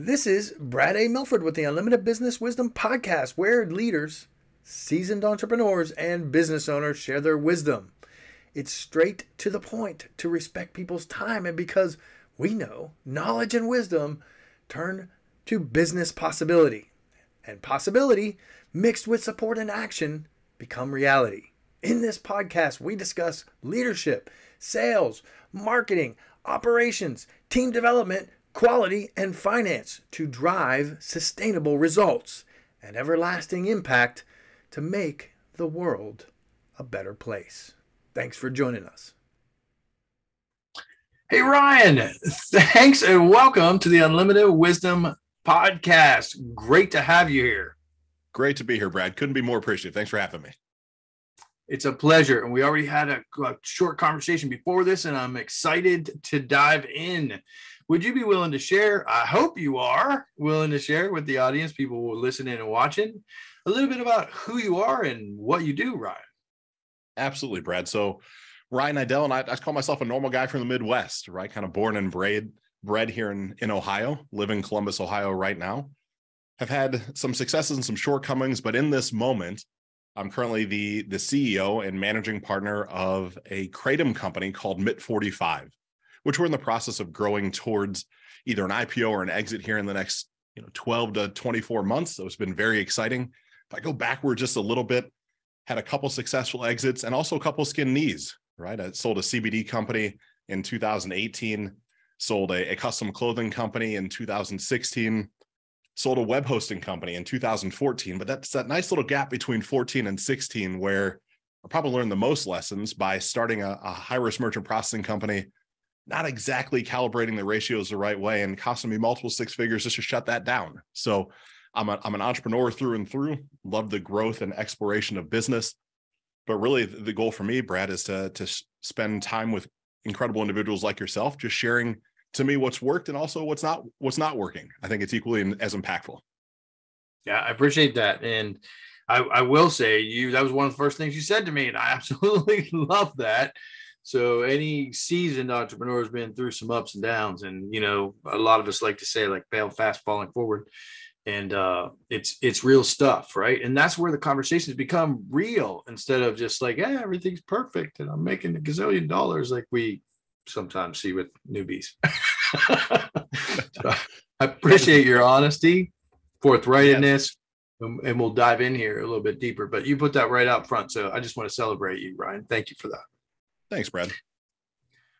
This is Brad A. Milford with the Unlimited Business Wisdom Podcast, where leaders, seasoned entrepreneurs, and business owners share their wisdom. It's straight to the point to respect people's time, and because we know knowledge and wisdom turn to business possibility, and possibility mixed with support and action become reality. In this podcast, we discuss leadership, sales, marketing, operations, team development, quality, and finance to drive sustainable results and everlasting impact to make the world a better place. Thanks for joining us. Hey, Ryan, thanks and welcome to the Unlimited Wisdom Podcast. Great to have you here. Great to be here, Brad. Couldn't be more appreciative. Thanks for having me. It's a pleasure. And we already had a short conversation before this, and I'm excited to dive in. Would you be willing to share? I hope you are willing to share with the audience, people who are listening and watching, a little bit about who you are and what you do, Ryan. Absolutely, Brad. So Ryan Niddel, and I call myself a normal guy from the Midwest, right? Kind of born and bred here in Ohio, live in Columbus, Ohio right now. Have had some successes and some shortcomings, but in this moment, I'm currently the CEO and managing partner of a kratom company called MIT45, which we're in the process of growing towards either an IPO or an exit here in the next 12 to 24 months. So it's been very exciting. If I go backward just a little bit, had a couple successful exits and also a couple skinned knees, right? I sold a CBD company in 2018, sold a custom clothing company in 2016, sold a web hosting company in 2014. But that's that nice little gap between 14 and 16 where I probably learned the most lessons by starting a high-risk merchant processing company, not exactly calibrating the ratios the right way and costing me multiple six figures just to shut that down. So I'm an entrepreneur through and through, love the growth and exploration of business. But really the goal for me, Brad, is to spend time with incredible individuals like yourself, just sharing to me what's worked and also what's not working. I think it's equally as impactful. Yeah, I appreciate that. And I will say that was one of the first things you said to me, and I absolutely love that. So any seasoned entrepreneur has been through some ups and downs, and a lot of us like to say like fail fast, falling forward, and it's real stuff, right? And that's where the conversations become real instead of just like, yeah, everything's perfect and I'm making $1 gazillion like we sometimes see with newbies. So I appreciate your honesty, forthrightness, and we'll dive in here a little bit deeper. But you put that right out front, so I just want to celebrate you, Ryan. Thank you for that. Thanks, Brad.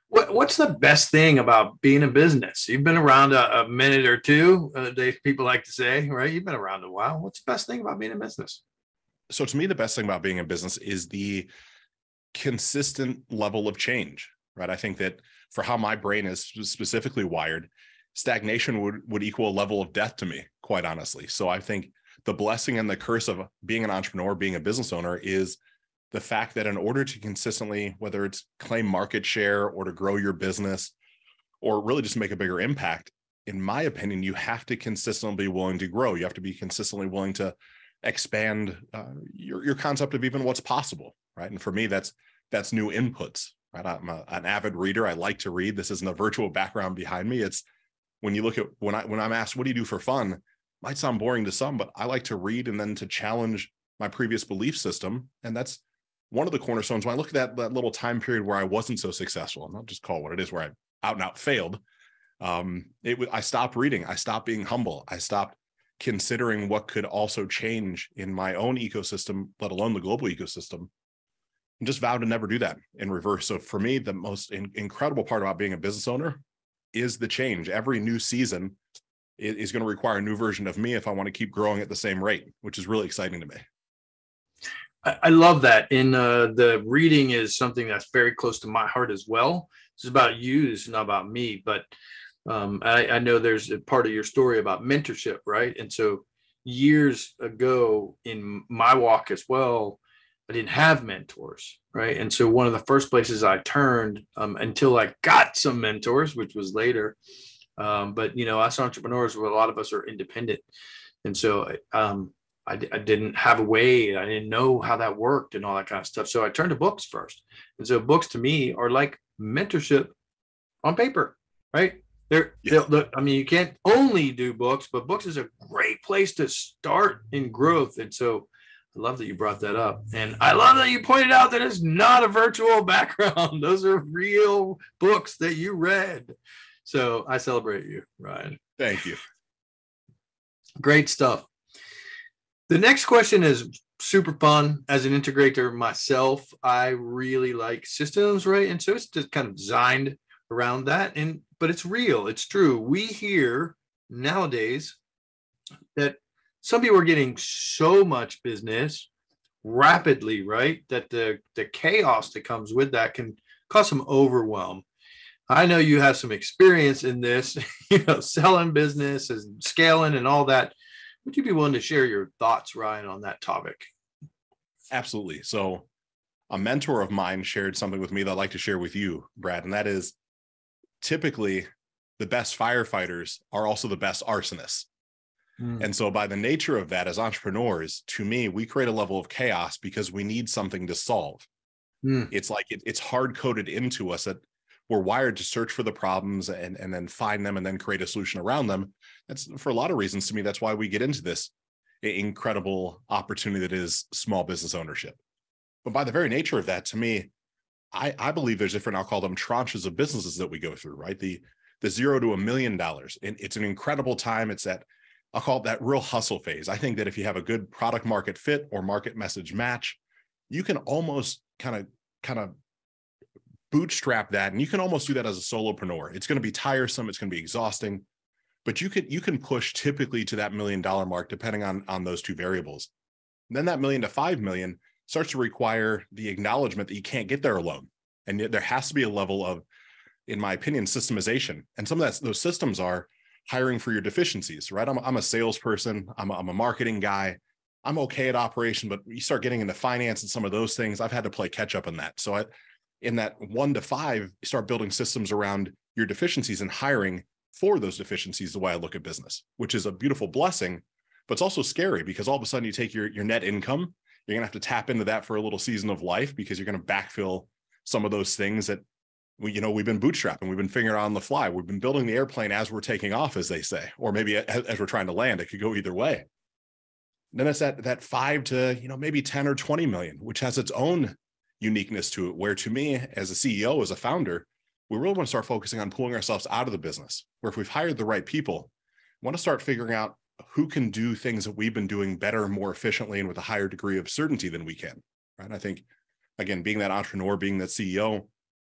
What's the best thing about being in business? You've been around a minute or two, people like to say, right? You've been around a while. What's the best thing about being in business? So to me, the best thing about being in business is the consistent level of change, right? I think that for how my brain is specifically wired, stagnation would equal a level of death to me, quite honestly. So I think the blessing and the curse of being an entrepreneur, being a business owner, is the fact that in order to consistently, whether it's claim market share or to grow your business or really just make a bigger impact, in my opinion, you have to consistently be willing to grow. You have to be consistently willing to expand your concept of even what's possible, right? And for me, that's new inputs, right? I'm an avid reader. I like to read. This isn't a virtual background behind me. It's when you look at when I'm asked, what do you do for fun? It might sound boring to some, but I like to read and then to challenge my previous belief system. And that's one of the cornerstones. When I look at that little time period where I wasn't so successful, and I'll just call it what it is, where I out and out failed, I stopped reading. I stopped being humble. I stopped considering what could also change in my own ecosystem, let alone the global ecosystem, and just vowed to never do that in reverse. So for me, the most incredible part about being a business owner is the change. Every new season is going to require a new version of me if I want to keep growing at the same rate, which is really exciting to me. I love that. And the reading is something that's very close to my heart as well. It's about you, it's not about me. But I know there's a part of your story about mentorship, right? And so years ago in my walk as well, I didn't have mentors, right? And so one of the first places I turned until I got some mentors, which was later. But us entrepreneurs, a lot of us are independent. And so I didn't have a way. I didn't know how that worked and all that kind of stuff. So I turned to books first. And so books to me are like mentorship on paper, right? I mean, you can't only do books, but books is a great place to start in growth. And so I love that you brought that up. And I love that you pointed out that it's not a virtual background. Those are real books that you read. So I celebrate you, Ryan. Thank you. Great stuff. The next question is super fun. As an integrator myself, I really like systems, right? And so it's just kind of designed around that. But it's real. It's true. We hear nowadays that some people are getting so much business rapidly, right? That the chaos that comes with that can cause some overwhelm. I know you have some experience in this, selling business and scaling and all that. Would you be willing to share your thoughts, Ryan, on that topic? Absolutely. So a mentor of mine shared something with me that I'd like to share with you, Brad, and that is typically the best firefighters are also the best arsonists. And so by the nature of that, as entrepreneurs, to me, we create a level of chaos because we need something to solve. It's like it's hard coded into us that we're wired to search for the problems and then find them and then create a solution around them. That's for a lot of reasons. To me, that's why we get into this incredible opportunity that is small business ownership. But by the very nature of that, to me, I believe there's different, I'll call them tranches of businesses that we go through, right? The $0 to $1 million. And it's an incredible time. It's that, I'll call it that real hustle phase. I think that if you have a good product market fit or market message match, you can almost kind of bootstrap that. And you can almost do that as a solopreneur. It's going to be tiresome. It's going to be exhausting, but you can push typically to that $1 million mark, depending on those two variables. And then that $1 million to $5 million starts to require the acknowledgement that you can't get there alone. And there has to be a level of, in my opinion, systemization. And some of those systems are hiring for your deficiencies, right? I'm a salesperson. I'm a marketing guy. I'm okay at operation, but you start getting into finance and some of those things, I've had to play catch up in that. So in that 1 to 5, you start building systems around your deficiencies and hiring for those deficiencies, the way I look at business, which is a beautiful blessing, but it's also scary because all of a sudden you take your net income, you're going to have to tap into that for a little season of life because you're going to backfill some of those things that we've been bootstrapping. We've been figuring out on the fly. We've been building the airplane as we're taking off, as they say, or maybe as we're trying to land. It could go either way. And then it's that 5 to, maybe 10 or 20 million, which has its own uniqueness to it, where to me, as a CEO, as a founder, we really want to start focusing on pulling ourselves out of the business, where if we've hired the right people, we want to start figuring out who can do things that we've been doing better, more efficiently, and with a higher degree of certainty than we can. Right? I think, again, being that entrepreneur, being that CEO,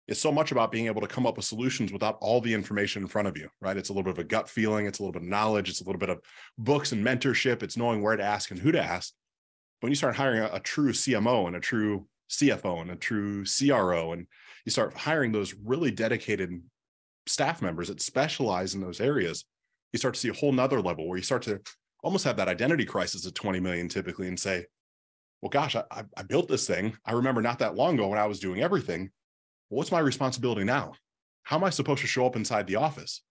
is so much about being able to come up with solutions without all the information in front of you, right? It's a little bit of a gut feeling. It's a little bit of knowledge. It's a little bit of books and mentorship. It's knowing where to ask and who to ask. When you start hiring a true CMO and a true CFO and a true CRO, and you start hiring those really dedicated staff members that specialize in those areas, you start to see a whole nother level where you start to almost have that identity crisis at 20 million typically and say, well, gosh, I built this thing. I remember not that long ago when I was doing everything. What's my responsibility now? How am I supposed to show up inside the office?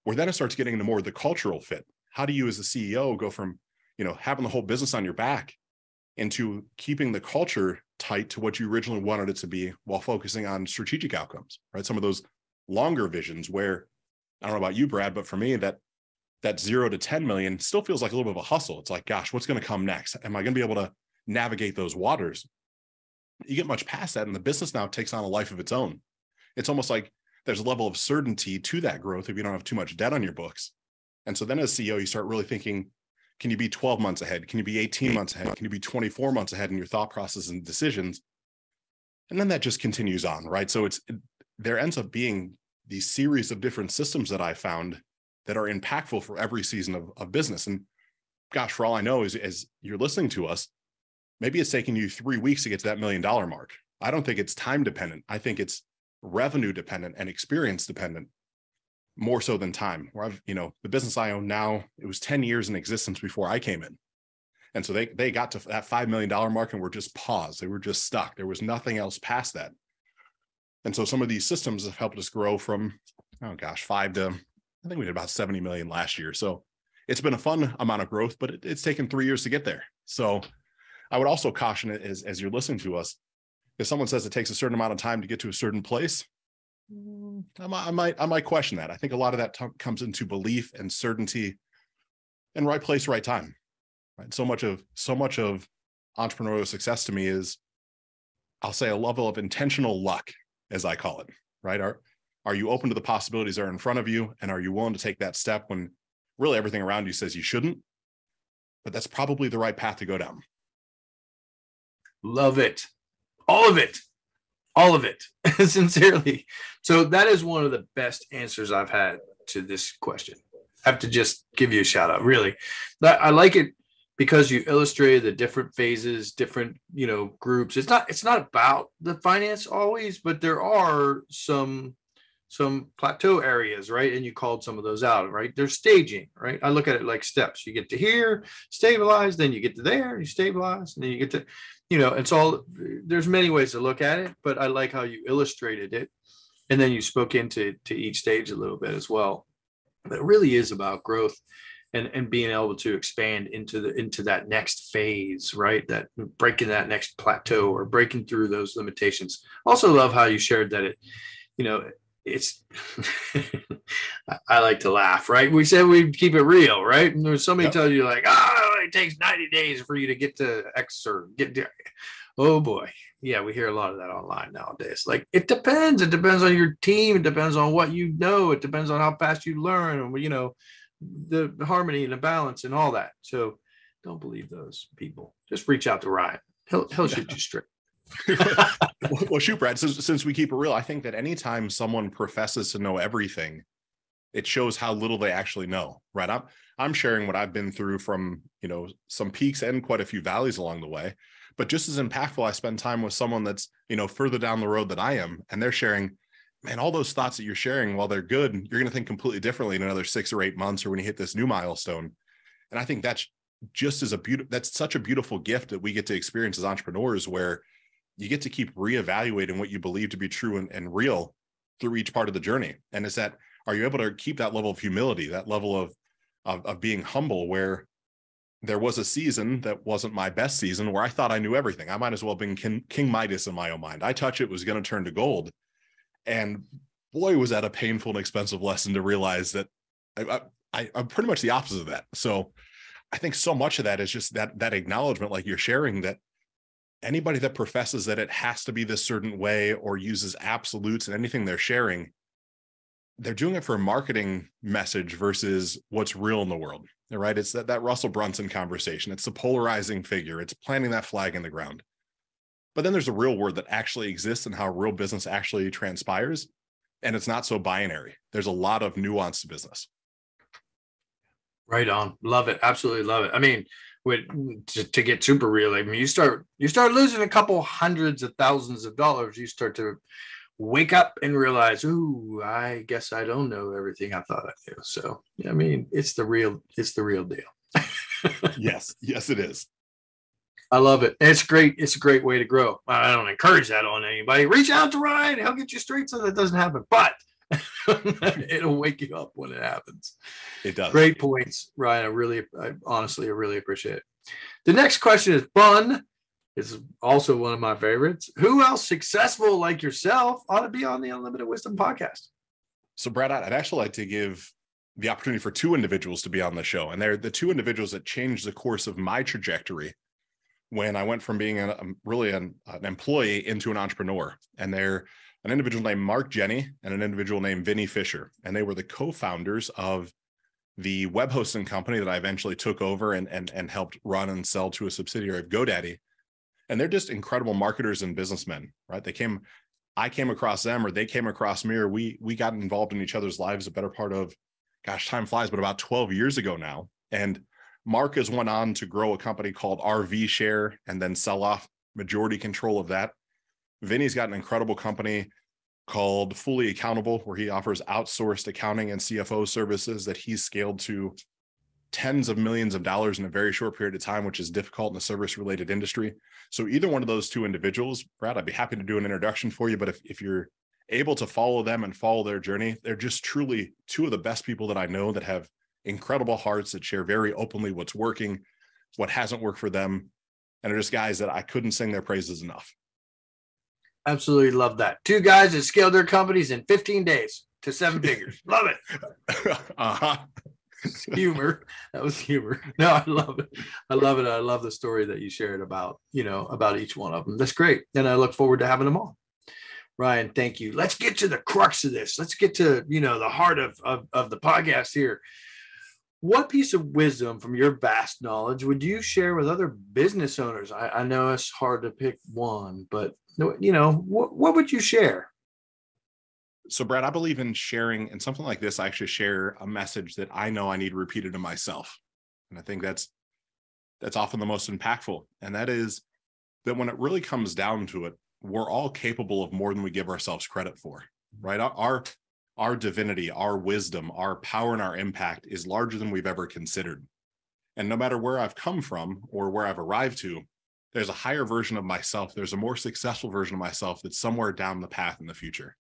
Where then it starts getting into more of the cultural fit. How do you as a CEO go from, having the whole business on your back into keeping the culture tight to what you originally wanted it to be while focusing on strategic outcomes, right? Some of those longer visions where, I don't know about you, Brad, but for me, that 0 to 10 million still feels like a little bit of a hustle. It's like, gosh, what's going to come next? Am I going to be able to navigate those waters? You get much past that, and the business now takes on a life of its own. It's almost like there's a level of certainty to that growth if you don't have too much debt on your books. And so then as CEO, you start really thinking, can you be 12 months ahead? Can you be 18 months ahead? Can you be 24 months ahead in your thought process and decisions? And then that just continues on, right? So there ends up being these series of different systems that I found that are impactful for every season of business. And gosh, for all I know, is as you're listening to us, maybe it's taking you 3 weeks to get to that $1 million mark. I don't think it's time dependent. I think it's revenue dependent and experience dependent more so than time. Where the business I own now, it was 10 years in existence before I came in. And so they got to that $5 million mark and were just paused. They were just stuck. There was nothing else past that. And so some of these systems have helped us grow from, 5 to, I think we did about 70 million last year. So it's been a fun amount of growth, but it's taken 3 years to get there. So I would also caution it as you're listening to us, if someone says it takes a certain amount of time to get to a certain place, I might question that. I think a lot of that comes into belief and certainty and right place, right time. Right. So much of entrepreneurial success to me is, I'll say, a level of intentional luck, as I call it. Right. Are you open to the possibilities that are in front of you? And are you willing to take that step when really everything around you says you shouldn't? But that's probably the right path to go down. Love it. All of it. All of it. Sincerely. So that is one of the best answers I've had to this question. I have to just give you a shout out. Really. I like it because you illustrated the different phases, different, groups. It's not about the finance always, but there are some plateau areas, right? And you called some of those out, right? There's staging, right? I look at it like steps. You get to here, stabilize, then you get to there, you stabilize, and then you get to, it's all, there's many ways to look at it, but I like how you illustrated it. And then you spoke into each stage a little bit as well. But it really is about growth and being able to expand into that next phase, right? That breaking that next plateau or breaking through those limitations. Also love how you shared that it's I like to laugh, right? We said we'd keep it real, right? And there's somebody tells you like, it takes 90 days for you to get to X or get there. Oh boy. Yeah, we hear a lot of that online nowadays. Like, it depends. It depends on your team. It depends on what you know. It depends on how fast you learn, and the harmony and the balance and all that. So don't believe those people. Just reach out to Ryan. He'll shoot you straight. Well, shoot, Brad, since we keep it real, I think that anytime someone professes to know everything, it shows how little they actually know, right? I'm sharing what I've been through from, some peaks and quite a few valleys along the way. But just as impactful, I spend time with someone that's, further down the road than I am, and they're sharing, man, all those thoughts that you're sharing, while they're good, you're going to think completely differently in another 6 or 8 months, or when you hit this new milestone. And I think that's that's such a beautiful gift that we get to experience as entrepreneurs, where you get to keep reevaluating what you believe to be true and real through each part of the journey. And are you able to keep that level of humility, that level of being humble, where there was a season that wasn't my best season, where I thought I knew everything. I might as well have been King Midas in my own mind. I touch it was going to turn to gold. And boy, was that a painful and expensive lesson to realize that I'm pretty much the opposite of that. So I think so much of that is just that acknowledgement, like you're sharing, that anybody that professes that it has to be this certain way or uses absolutes in anything they're sharing, they're doing it for a marketing message versus what's real in the world, right? It's that Russell Brunson conversation. It's the polarizing figure. It's planting that flag in the ground. But then there's a real world that actually exists and how real business actually transpires. And it's not so binary. There's a lot of nuance to business. Right on. Love it. Absolutely love it. I mean, to get super real, I mean, you start losing a couple hundreds of thousands of dollars. You start to wake up and realize, ooh, I guess I don't know everything I thought I knew. So, I mean, it's the real deal. Yes, it is. I love it. It's great. It's a great way to grow. I don't encourage that on anybody. Reach out to Ryan. He'll get you straight so that doesn't happen. But it'll wake you up when it happens. It does. Great points, Ryan. I honestly really appreciate it. The next question is fun. It's also one of my favorites. Who else successful like yourself ought to be on the Unlimited Wisdom podcast? So, Brad, I'd actually like to give the opportunity for 2 individuals to be on the show. And they're the 2 individuals that changed the course of my trajectory when I went from being really an employee into an entrepreneur. And they're an individual named Mark Jenny and an individual named Vinny Fisher. And they were the co-founders of the web hosting company that I eventually took over and helped run and sell to a subsidiary of GoDaddy. And they're just incredible marketers and businessmen, right? I came across them, or they came across me, or we got involved in each other's lives a better part of, gosh, time flies, but about 12 years ago now. And Mark has went on to grow a company called RV Share and then sell off majority control of that. Vinny's got an incredible company called Fully Accountable, where he offers outsourced accounting and CFO services that he's scaled to tens of millions of dollars in a very short period of time, which is difficult in a service-related industry. So either one of those 2 individuals, Brad, I'd be happy to do an introduction for you. But if you're able to follow them and follow their journey, they're just truly 2 of the best people that I know, that have incredible hearts, that share very openly what's working, what hasn't worked for them, and are just guys that I couldn't sing their praises enough. Absolutely love that. Two guys that scaled their companies in 15 days to 7 figures. Love it. Uh-huh. Humor. That was humor. No, I love it. I love it. I love the story that you shared about, about each one of them. That's great. And I look forward to having them all. Ryan, thank you. Let's get to the crux of this. Let's get to, the heart of the podcast here. What piece of wisdom from your vast knowledge would you share with other business owners? I know it's hard to pick one, but what would you share? So, Brad, I believe in sharing, and something like this, I actually share a message that I know I need repeated to myself. And I think that's often the most impactful. And that is that when it really comes down to it, we're all capable of more than we give ourselves credit for, right? Our divinity, our wisdom, our power, and our impact is larger than we've ever considered. And no matter where I've come from or where I've arrived to, there's a higher version of myself. There's a more successful version of myself that's somewhere down the path in the future.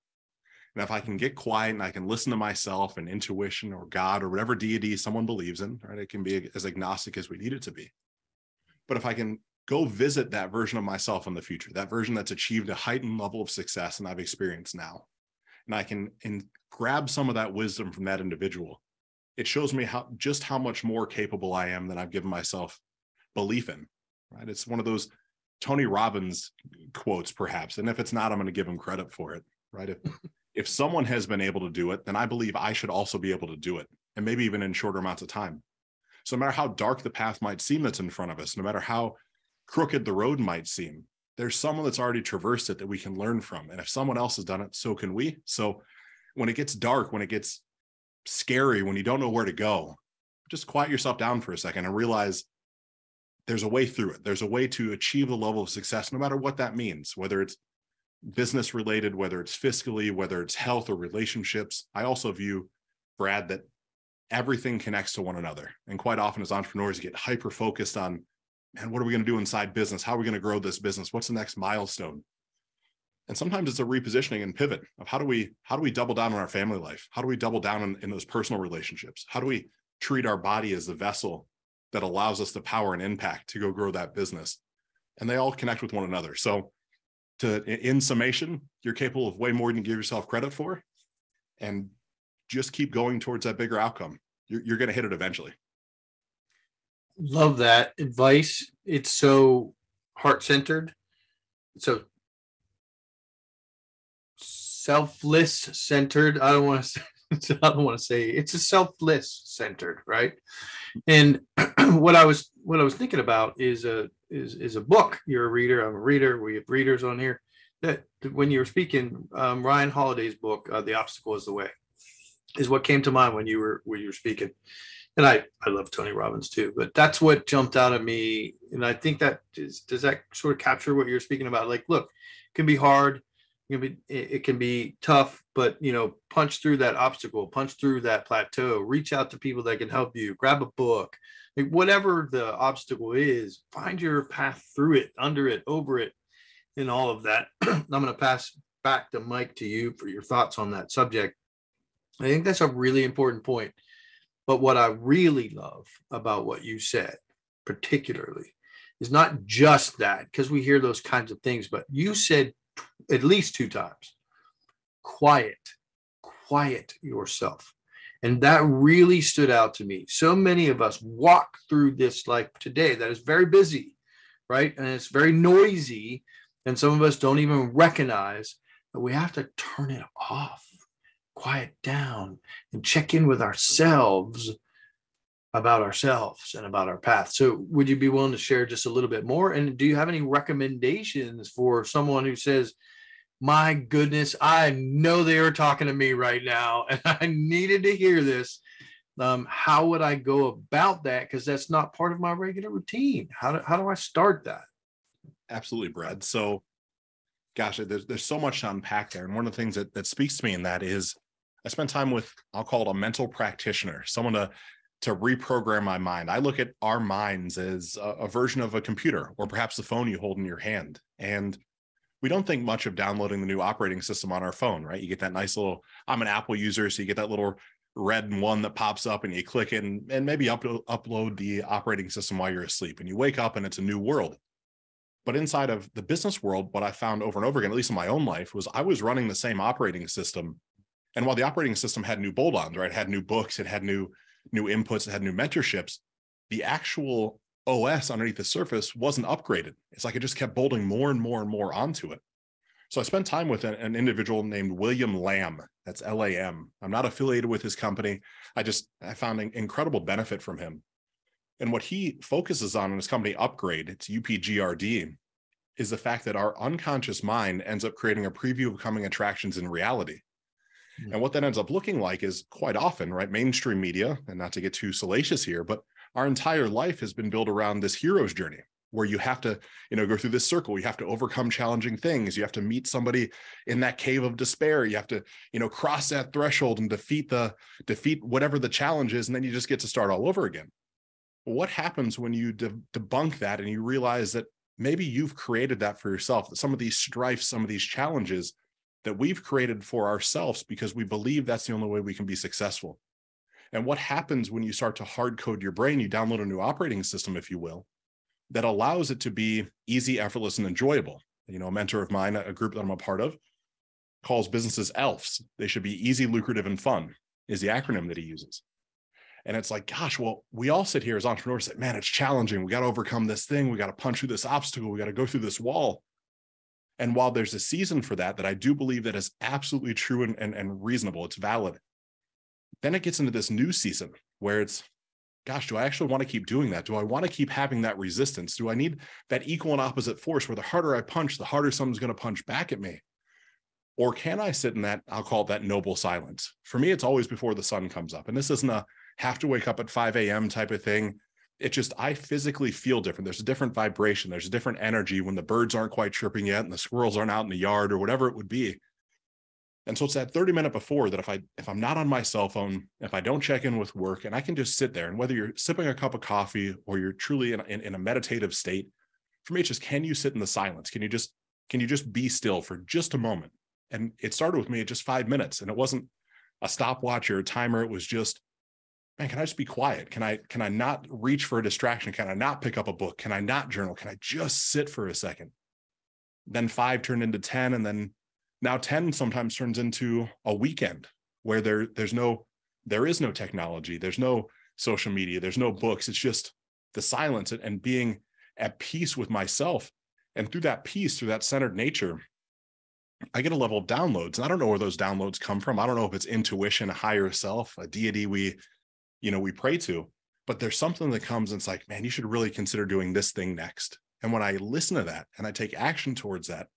And if I can get quiet and I can listen to myself and intuition or God or whatever deity someone believes in, right? It can be as agnostic as we need it to be. But if I can go visit that version of myself in the future, that version that's achieved a heightened level of success and I've experienced now, and I can grab some of that wisdom from that individual, it shows me how much more capable I am than I've given myself belief in, right? It's one of those Tony Robbins quotes, perhaps. And if it's not, I'm going to give him credit for it, right? If someone has been able to do it, then I believe I should also be able to do it, and maybe even in shorter amounts of time. So no matter how dark the path might seem that's in front of us, no matter how crooked the road might seem, there's someone that's already traversed it that we can learn from. And if someone else has done it, so can we. So when it gets dark, when it gets scary, when you don't know where to go, just quiet yourself down for a second and realize there's a way through it. There's a way to achieve the level of success, no matter what that means, whether it's business related, whether it's fiscally, whether it's health or relationships. I also view, Brad, that everything connects to one another. And quite often as entrepreneurs, you get hyper focused on, man, what are we going to do inside business? How are we going to grow this business? What's the next milestone? And sometimes it's a repositioning and pivot of how do we double down on our family life? How do we double down in those personal relationships? How do we treat our body as the vessel that allows us the power and impact to go grow that business? And they all connect with one another. So in summation, you're capable of way more than you give yourself credit for, and just keep going towards that bigger outcome. You're going to hit it eventually. Love that advice. It's so heart-centered. So selfless-centered. I don't want to say it's a selfless-centered, right? And what I was thinking about is a book. You're a reader. I'm a reader. We have readers on here. That when you were speaking, Ryan Holiday's book, "The Obstacle Is the Way," is what came to mind when you were speaking. And I love Tony Robbins too, but that's what jumped out at me. And I think does that sort of capture what you're speaking about? Like, look, it can be hard. It can be tough, but punch through that obstacle, punch through that plateau, reach out to people that can help you, grab a book, like whatever the obstacle is, find your path through it, under it, over it, and all of that. I'm going to pass back the mic to you for your thoughts on that subject. I think that's a really important point. But what I really love about what you said, particularly, is not just that, because we hear those kinds of things, but you said at least 2 times, quiet yourself. And that really stood out to me. So many of us walk through this life today that is very busy, right? And it's very noisy. And some of us don't even recognize that we have to turn it off, quiet down, and check in with ourselves about ourselves and about our path. So would you be willing to share just a little bit more? And do you have any recommendations for someone who says, my goodness, I know they are talking to me right now and I needed to hear this. How would I go about that? Because that's not part of my regular routine. How do I start that? Absolutely, Brad. So, gosh, there's so much to unpack there. And one of the things that speaks to me in that is I spend time with, I'll call it a mental practitioner, someone to reprogram my mind. I look at our minds as a version of a computer or perhaps the phone you hold in your hand. And we don't think much of downloading the new operating system on our phone, right? You get that nice little, I'm an Apple user, so you get that little red one that pops up and you click it and maybe upload the operating system while you're asleep. And you wake up and it's a new world. But inside of the business world, what I found over and over again, at least in my own life, was I was running the same operating system. And while the operating system had new bolt-ons, right, it had new books, it had new inputs, it had new mentorships, the actual OS underneath the surface wasn't upgraded. It's like it just kept bolting more and more and more onto it. So I spent time with an individual named William Lamb. That's Lam. I'm not affiliated with his company. I found an incredible benefit from him. And what he focuses on in his company Upgrade, it's UPGRD, is the fact that our unconscious mind ends up creating a preview of coming attractions in reality. And what that ends up looking like is quite often, right, mainstream media, and not to get too salacious here, but our entire life has been built around this hero's journey where you have to, go through this circle. You have to overcome challenging things. You have to meet somebody in that cave of despair. You have to, cross that threshold and defeat whatever the challenge is. And then you just get to start all over again. What happens when you debunk that and you realize that maybe you've created that for yourself, that some of these strifes, some of these challenges that we've created for ourselves because we believe that's the only way we can be successful? And what happens when you start to hard code your brain? You download a new operating system, if you will, that allows it to be easy, effortless, and enjoyable. A mentor of mine, a group that I'm a part of, calls businesses ELFs. They should be easy, lucrative, and fun, is the acronym that he uses. And it's like, gosh, well, we all sit here as entrepreneurs and say, man, it's challenging. We got to overcome this thing. We got to punch through this obstacle. We got to go through this wall. And while there's a season for that I do believe that is absolutely true and reasonable, it's valid. Then it gets into this new season where it's, gosh, do I actually want to keep doing that? Do I want to keep having that resistance? Do I need that equal and opposite force where the harder I punch, the harder someone's going to punch back at me? Or can I sit in that, I'll call it that noble silence? For me, it's always before the sun comes up. And this isn't a have to wake up at 5 a.m. type of thing. It just, I physically feel different. There's a different vibration. There's a different energy when the birds aren't quite chirping yet and the squirrels aren't out in the yard or whatever it would be. And so it's that 30-minute before that if I'm not on my cell phone, if I don't check in with work, and I can just sit there, and whether you're sipping a cup of coffee or you're truly in a meditative state, for me, it's just, can you sit in the silence? Can you just be still for just a moment? And it started with me at just 5 minutes, and it wasn't a stopwatch or a timer. It was just, man, can I just be quiet? Can I not reach for a distraction? Can I not pick up a book? Can I not journal? Can I just sit for a second? Then 5 turned into 10, and then now 10 sometimes turns into a weekend where there is no technology, there's no social media, there's no books. It's just the silence and being at peace with myself. And through that peace, through that centered nature, I get a level of downloads. And I don't know where those downloads come from. I don't know if it's intuition, a higher self, a deity we pray to, but there's something that comes and it's like, man, you should really consider doing this thing next. And when I listen to that and I take action towards that,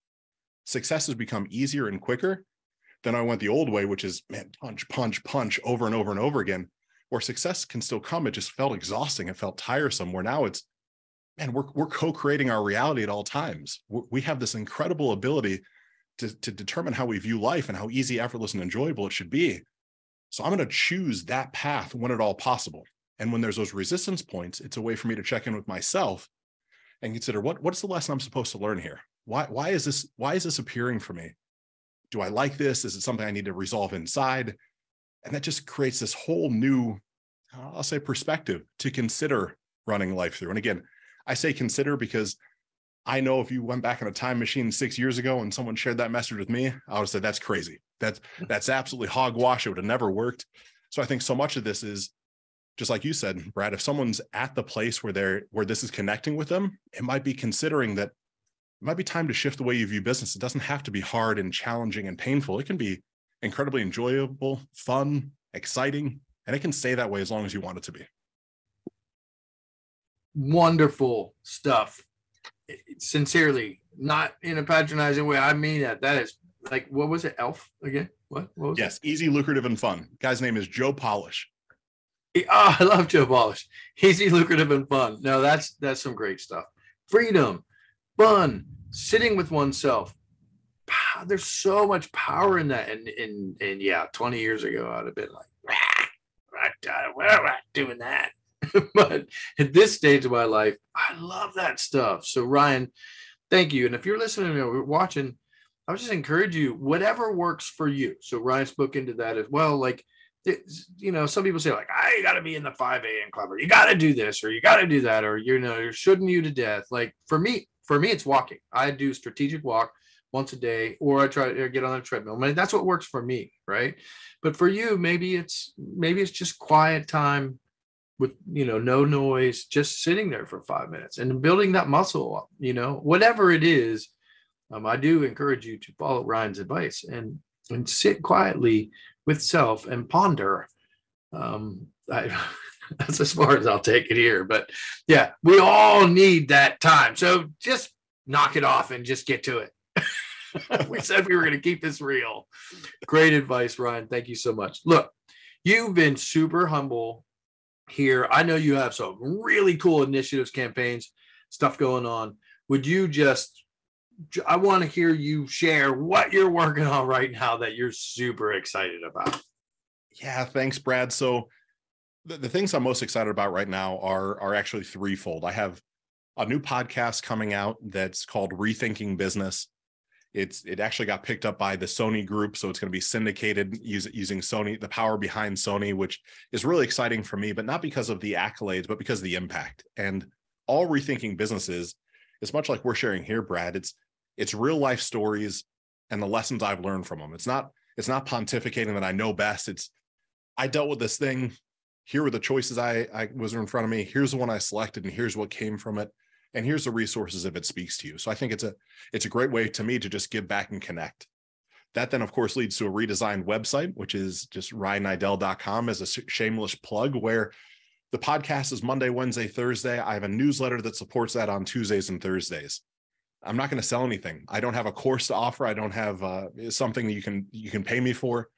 success has become easier and quicker than I went the old way, which is, man, punch over and over and over again, where success can still come. It just felt exhausting. It felt tiresome, where now it's, man, we're co-creating our reality at all times. We have this incredible ability to determine how we view life and how easy, effortless, and enjoyable it should be. So I'm going to choose that path when at all possible. And when there's those resistance points, it's a way for me to check in with myself and consider what's the lesson I'm supposed to learn here? Why is this appearing for me? Do I like this? Is it something I need to resolve inside? And that just creates this whole new, I'll say, perspective to consider running life through. And again, I say consider because I know if you went back in a time machine 6 years ago and someone shared that message with me, I would have said, that's crazy. That's absolutely hogwash. It would have never worked. So I think so much of this is, just like you said, Brad, if someone's at the place where this is connecting with them, it might be considering that it might be time to shift the way you view business. It doesn't have to be hard and challenging and painful. It can be incredibly enjoyable, fun, exciting, and it can stay that way as long as you want it to be. Wonderful stuff. Sincerely, not in a patronizing way. I mean that. That is like, what was it? ELF again? What was it? Easy, lucrative, and fun. Guy's name is Joe Polish. Oh, I love Joe Polish. Easy, lucrative, and fun. No, that's some great stuff. Freedom, fun, sitting with oneself. There's so much power in that. And yeah, 20 years ago, I'd have been like, where am I doing that? But at this stage of my life, I love that stuff. So Ryan, thank you. And if you're listening or watching, I would just encourage you, whatever works for you. So Ryan spoke into that as well. Like, some people say like, you got to be in the 5 a.m. club, or you got to do this, or you got to do that, or, you're shooting you to death. Like for me, for me, it's walking. I do strategic walk once a day, or I try to get on a treadmill. I mean, that's what works for me, right? But for you, maybe it's just quiet time with, no noise, just sitting there for 5 minutes and building that muscle up, whatever it is. I do encourage you to follow Ryan's advice and sit quietly with self and ponder. That's as far as I'll take it here. But yeah, we all need that time. So just knock it off and just get to it. We said we were going to keep this real. Great advice, Ryan. Thank you so much. Look, you've been super humble here. I know you have some really cool initiatives, campaigns, stuff going on. Would you I want to hear you share what you're working on right now that you're super excited about. Yeah, thanks, Brad. So the things I'm most excited about right now are actually threefold. I have a new podcast coming out that's called Rethinking Business. It actually got picked up by the Sony group, so it's going to be syndicated using Sony, the power behind Sony, which is really exciting for me, but not because of the accolades, but because of the impact. And all Rethinking Business is much like we're sharing here, Brad. It's real life stories and the lessons I've learned from them. It's not pontificating that I know best. I dealt with this thing. Here were the choices I was in front of me. Here's the one I selected, and here's what came from it. And here's the resources if it speaks to you. So I think it's a great way to me to just give back and connect. That then, of course, leads to a redesigned website, which is just RyanNiddel.com as a shameless plug, where the podcast is Monday, Wednesday, Thursday. I have a newsletter that supports that on Tuesdays and Thursdays. I'm not going to sell anything. I don't have a course to offer. I don't have something that you can pay me for.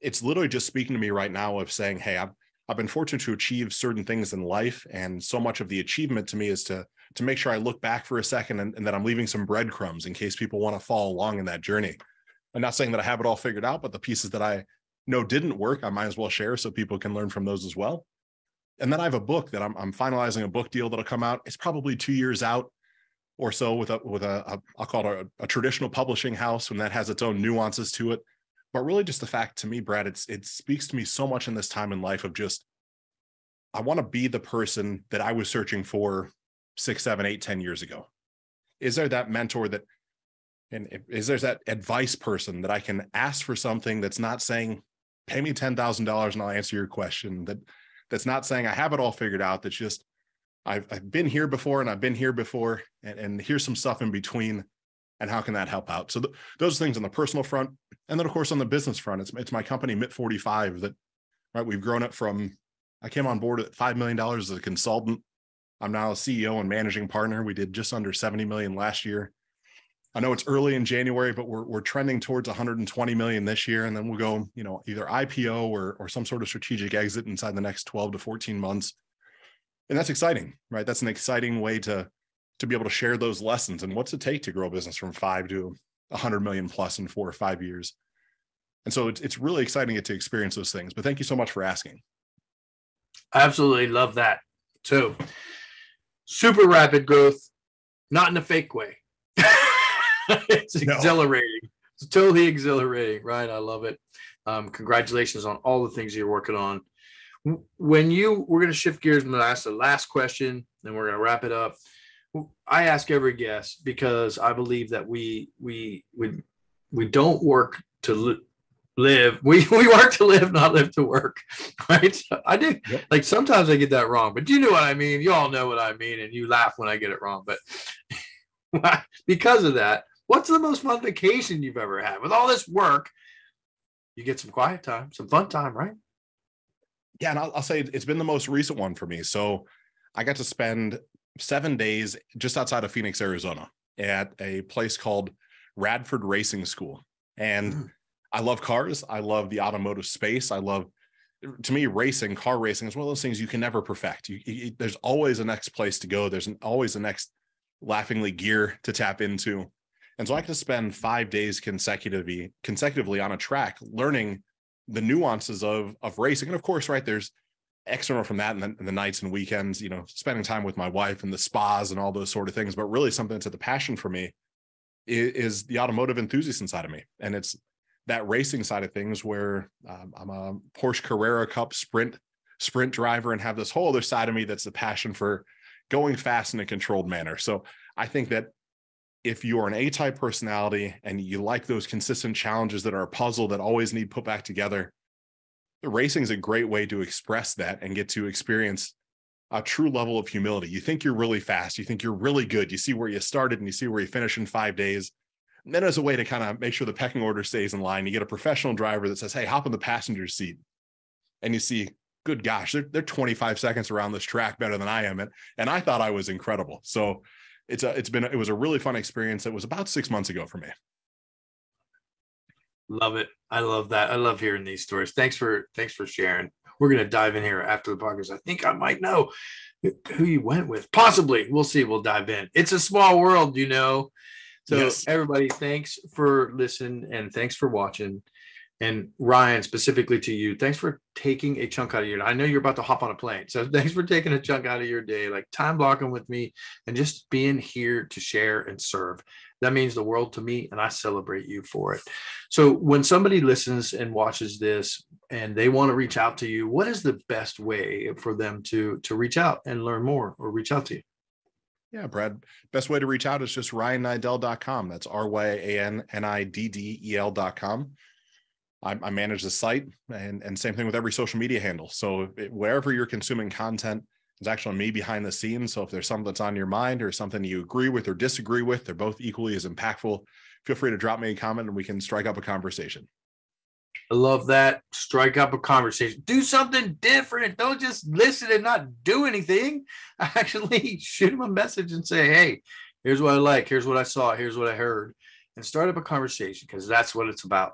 It's literally just speaking to me right now of saying, hey, I've been fortunate to achieve certain things in life. And so much of the achievement to me is to make sure I look back for a second and that I'm leaving some breadcrumbs in case people want to follow along in that journey. I'm not saying that I have it all figured out, but the pieces that I know didn't work, I might as well share so people can learn from those as well. And then I have a book that I'm finalizing a book deal that'll come out. It's probably 2 years out or so with a I'll call it a traditional publishing house, and that has its own nuances to it. But really just the fact to me, Brad, it speaks to me so much in this time in life of just, I want to be the person that I was searching for 6, 7, 8, 10 years ago. Is there that mentor and is there that advice person that I can ask for something that's not saying, pay me $10,000 and I'll answer your question, that's not saying I have it all figured out. That's just, I've been here before and I've been here before, and here's some stuff in between, and how can that help out? So those things on the personal front. And then of course on the business front, it's my company 𝐼𝐻45 that, right, we've grown it from, I came on board at $5 million as a consultant. I'm now a CEO and managing partner. We did just under 70 million last year. I know it's early in January, but we're trending towards 120 million this year. And then we'll go, either IPO or some sort of strategic exit inside the next 12 to 14 months. And that's exciting, right? That's an exciting way to be able to share those lessons and what's it take to grow a business from 5 to 100 million plus in 4 or 5 years. And so it's really exciting to experience those things. But thank you so much for asking. I absolutely love that. So super rapid growth, not in a fake way. It's exhilarating. No. It's totally exhilarating, right? I love it. Congratulations on all the things you're working on. We're going to shift gears and ask the last question, then we're going to wrap it up. I ask every guest because I believe that we don't work to live. We work to live, not live to work, right? So I do. Yep. Like sometimes I get that wrong, but you know what I mean. You all know what I mean, and you laugh when I get it wrong. But because of that, what's the most fun vacation you've ever had? With all this work, you get some quiet time, some fun time, right? Yeah, and I'll say it's been the most recent one for me. So I got to spend 7 days just outside of Phoenix, Arizona, at a place called Radford Racing School. And I love cars. I love the automotive space. To me, car racing is one of those things you can never perfect. There's always a next place to go. There's always a next laughingly gear to tap into. And so I got to spend 5 days consecutively on a track learning the nuances of racing. And of course, right, there's external from that, and the nights and weekends, spending time with my wife and the spas and all those sort of things. But really something that's at the passion for me is the automotive enthusiast inside of me. And it's that racing side of things where I'm a Porsche Carrera Cup sprint driver and have this whole other side of me that's the passion for going fast in a controlled manner. So I think that if you're an A-type personality and you like those consistent challenges that are a puzzle that always need put back together, the racing is a great way to express that and get to experience a true level of humility. You think you're really fast. You think you're really good. You see where you started and you see where you finish in 5 days. And then as a way to kind of make sure the pecking order stays in line, you get a professional driver that says, hey, hop in the passenger seat. And you see, good gosh, they're 25 seconds around this track better than I am. And I thought I was incredible. So it was a really fun experience. It was about 6 months ago for me. Love it. I love that. I love hearing these stories. Thanks for sharing. We're going to dive in here after the podcast. I think I might know who you went with. Possibly. We'll see. We'll dive in. It's a small world, you know. So yes. Everybody, thanks for listening and thanks for watching. And Ryan, specifically to you, thanks for taking a chunk out of your day. I know you're about to hop on a plane. So thanks for taking a chunk out of your day, like time blocking with me and just being here to share and serve. That means the world to me, and I celebrate you for it. So when somebody listens and watches this and they want to reach out to you, what is the best way for them to reach out and learn more or reach out to you? Yeah, Brad, best way to reach out is just RyanNiddel.com. That's RyanNiddel.com. I manage the site and same thing with every social media handle. So wherever you're consuming content, there's actually me behind the scenes. So if there's something that's on your mind or something you agree with or disagree with, they're both equally as impactful. Feel free to drop me a comment and we can strike up a conversation. I love that. Strike up a conversation. Do something different. Don't just listen and not do anything. Actually shoot them a message and say, hey, here's what I like. Here's what I saw. Here's what I heard. And start up a conversation because that's what it's about.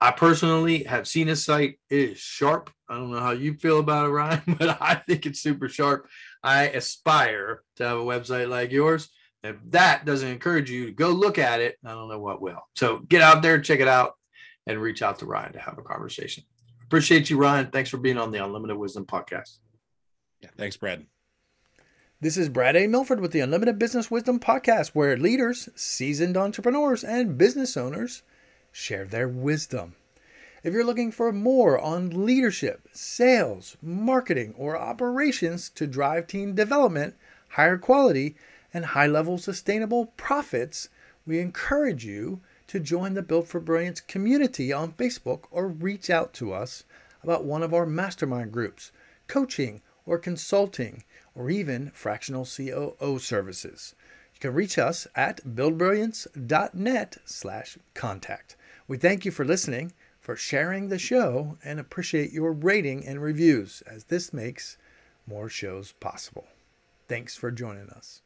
I personally have seen his site. It is sharp. I don't know how you feel about it, Ryan, but I think it's super sharp. I aspire to have a website like yours. If that doesn't encourage you to go look at it, I don't know what will. So get out there, check it out, and reach out to Ryan to have a conversation. Appreciate you, Ryan. Thanks for being on the Unlimited Wisdom podcast. Yeah, thanks, Brad. This is Brad A. Milford with the Unlimited Business Wisdom podcast, where leaders, seasoned entrepreneurs, and business owners share their wisdom. If you're looking for more on leadership, sales, marketing, or operations to drive team development, higher quality, and high-level sustainable profits, we encourage you to join the Built for Brilliance community on Facebook or reach out to us about one of our mastermind groups, coaching or consulting, or even fractional COO services. You can reach us at buildbrilliance.net/contact. We thank you for listening, for sharing the show, and appreciate your rating and reviews as this makes more shows possible. Thanks for joining us.